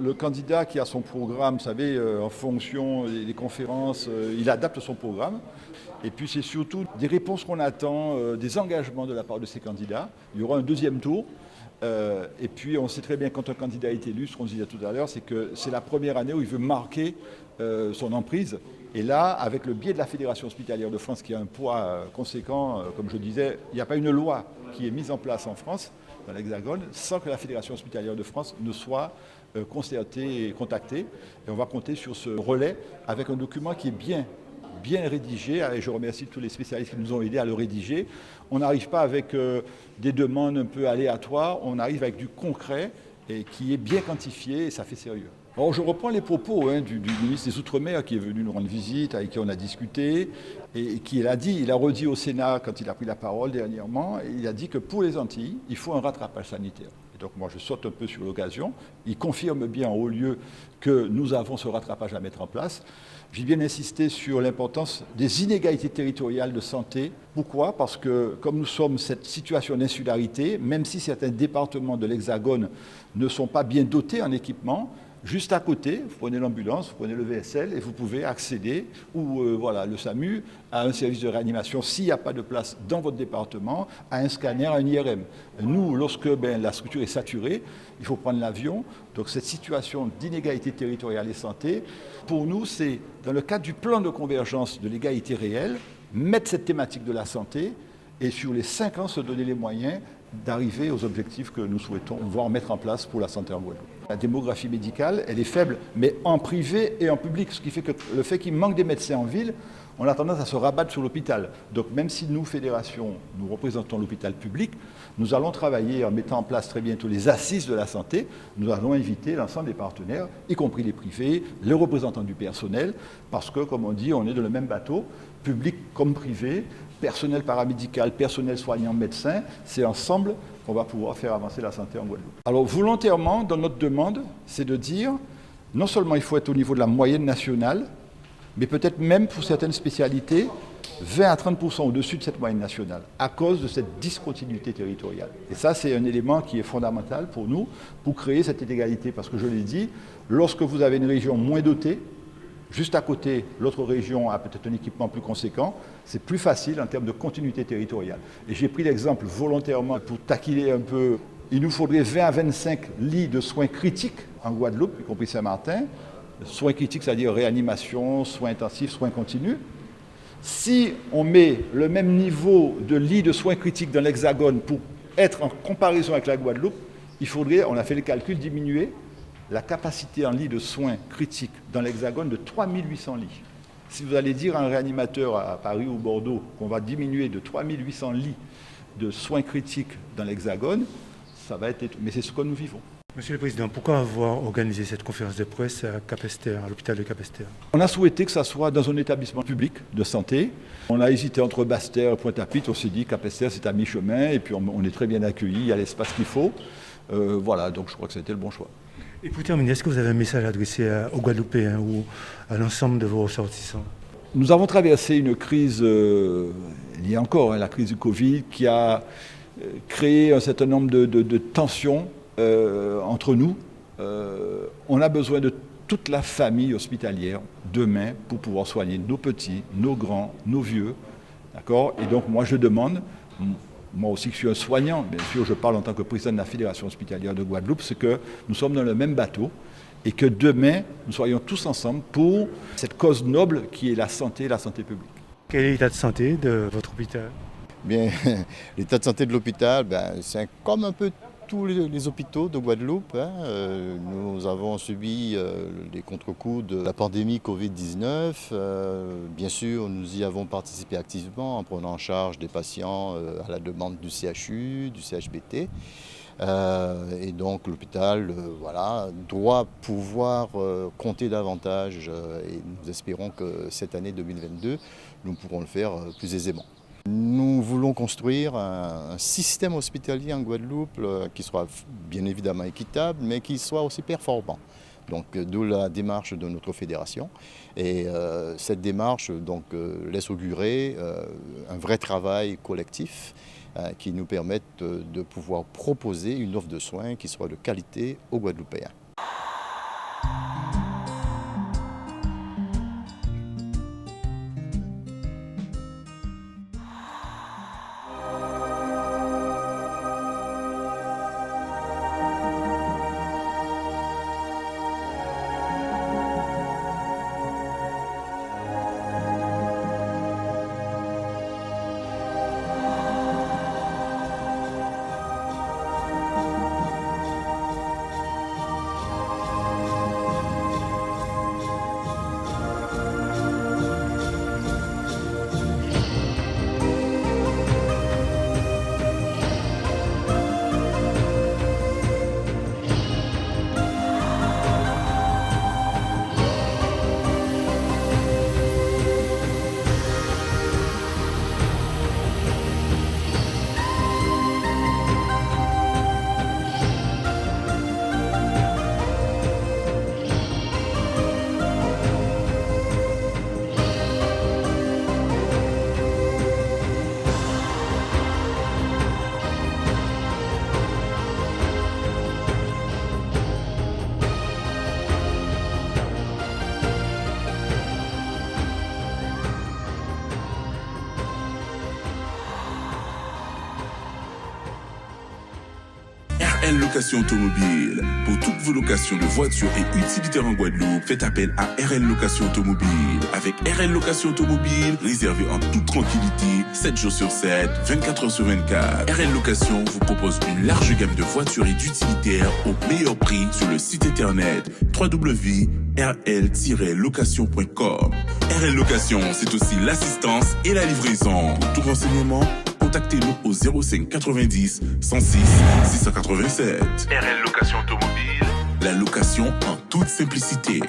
Le candidat qui a son programme, vous savez, en fonction des conférences, il adapte son programme. Et puis c'est surtout des réponses qu'on attend, des engagements de la part de ces candidats. Il y aura un deuxième tour. Et puis on sait très bien quand un candidat est élu, ce qu'on disait tout à l'heure, c'est que c'est la première année où il veut marquer son emprise. Et là, avec le biais de la Fédération hospitalière de France, qui a un poids conséquent, comme je disais, il n'y a pas une loi qui est mise en place en France, dans l'Hexagone, sans que la Fédération hospitalière de France ne soit concertée et contactée. Et on va compter sur ce relais avec un document qui est bien rédigé, et je remercie tous les spécialistes qui nous ont aidés à le rédiger. On n'arrive pas avec des demandes un peu aléatoires, on arrive avec du concret et qui est bien quantifié et ça fait sérieux. Alors je reprends les propos du ministre des Outre-mer qui est venu nous rendre visite, avec qui on a discuté, et qui il a redit au Sénat quand il a pris la parole dernièrement, et il a dit que pour les Antilles, il faut un rattrapage sanitaire. Et donc moi je saute un peu sur l'occasion, il confirme bien en haut lieu que nous avons ce rattrapage à mettre en place. J'ai bien insisté sur l'importance des inégalités territoriales de santé. Pourquoi ? Parce que comme nous sommes cette situation d'insularité, même si certains départements de l'Hexagone ne sont pas bien dotés en équipement, juste à côté, vous prenez l'ambulance, vous prenez le VSL et vous pouvez accéder, ou le SAMU, à un service de réanimation s'il n'y a pas de place dans votre département, à un scanner, à un IRM. Nous, lorsque la structure est saturée, il faut prendre l'avion. Donc cette situation d'inégalité territoriale et santé, pour nous, c'est dans le cadre du plan de convergence de l'égalité réelle, mettre cette thématique de la santé et sur les 5 ans se donner les moyens d'arriver aux objectifs que nous souhaitons voir mettre en place pour la santé en Guadeloupe. La démographie médicale, elle est faible, mais en privé et en public, ce qui fait que le fait qu'il manque des médecins en ville, on a tendance à se rabattre sur l'hôpital. Donc même si nous, fédération, nous représentons l'hôpital public, nous allons travailler en mettant en place très bientôt les assises de la santé. Nous allons inviter l'ensemble des partenaires, y compris les privés, les représentants du personnel, parce que, comme on dit, on est dans le même bateau, public comme privé, personnel paramédical, personnel soignant, médecin, c'est ensemble qu'on va pouvoir faire avancer la santé en Guadeloupe. Alors volontairement, dans notre demande, c'est de dire, non seulement il faut être au niveau de la moyenne nationale, mais peut-être même pour certaines spécialités, 20 à 30% au-dessus de cette moyenne nationale, à cause de cette discontinuité territoriale. Et ça, c'est un élément qui est fondamental pour nous, pour créer cette inégalité. Parce que je l'ai dit, lorsque vous avez une région moins dotée, juste à côté, l'autre région a peut-être un équipement plus conséquent, c'est plus facile en termes de continuité territoriale. Et j'ai pris l'exemple volontairement pour taquiner un peu. Il nous faudrait 20 à 25 lits de soins critiques en Guadeloupe, y compris Saint-Martin. Soins critiques, c'est-à-dire réanimation, soins intensifs, soins continus. Si on met le même niveau de lits de soins critiques dans l'Hexagone pour être en comparaison avec la Guadeloupe, il faudrait, on a fait le calcul, diminuer la capacité en lits de soins critiques dans l'Hexagone de 3800 lits. Si vous allez dire à un réanimateur à Paris ou Bordeaux qu'on va diminuer de 3800 lits de soins critiques dans l'Hexagone, ça va être... Mais c'est ce que nous vivons. Monsieur le Président, pourquoi avoir organisé cette conférence de presse à Capesterre, à l'hôpital de Capesterre ? On a souhaité que ça soit dans un établissement public de santé. On a hésité entre Basse-Terre et Pointe-à-Pitre. On s'est dit qu'à Capesterre, c'est à mi-chemin et puis on est très bien accueillis, il y a l'espace qu'il faut. Donc je crois que c'était le bon choix. Et pour terminer, est-ce que vous avez un message adressé aux Guadeloupéens ou à l'ensemble de vos ressortissants ? Nous avons traversé une crise, il y a encore la crise du Covid, qui a créé un certain nombre de tensions entre nous. On a besoin de toute la famille hospitalière demain pour pouvoir soigner nos petits, nos grands, nos vieux. D'accord ? Et donc moi je demande, moi aussi que je suis un soignant, bien sûr je parle en tant que président de la Fédération hospitalière de Guadeloupe, c'est que nous sommes dans le même bateau et que demain nous soyons tous ensemble pour cette cause noble qui est la santé publique. Quel est l'état de santé de votre hôpital ? Bien, l'état de santé de l'hôpital, c'est comme un peu tous les hôpitaux de Guadeloupe. Nous avons subi les contre-coups de la pandémie Covid-19. Bien sûr, nous y avons participé activement en prenant en charge des patients à la demande du CHU, du CHBT. Et donc l'hôpital doit pouvoir compter davantage et nous espérons que cette année 2022, nous pourrons le faire plus aisément. Nous voulons construire un système hospitalier en Guadeloupe qui soit bien évidemment équitable, mais qui soit aussi performant. Donc, d'où la démarche de notre fédération. Et cette démarche laisse augurer un vrai travail collectif qui nous permette de pouvoir proposer une offre de soins qui soit de qualité aux Guadeloupéens. Location Automobile. Pour toutes vos locations de voitures et utilitaires en Guadeloupe, faites appel à RL Location Automobile. Avec RL Location Automobile, réservez en toute tranquillité, 7 jours sur 7, 24 heures sur 24. RL Location vous propose une large gamme de voitures et d'utilitaires au meilleur prix sur le site internet www.rl-location.com. RL Location, c'est aussi l'assistance et la livraison. Pour tout renseignement, contactez-nous au 05 90 106 687. RL Location Automobile, la location en toute simplicité.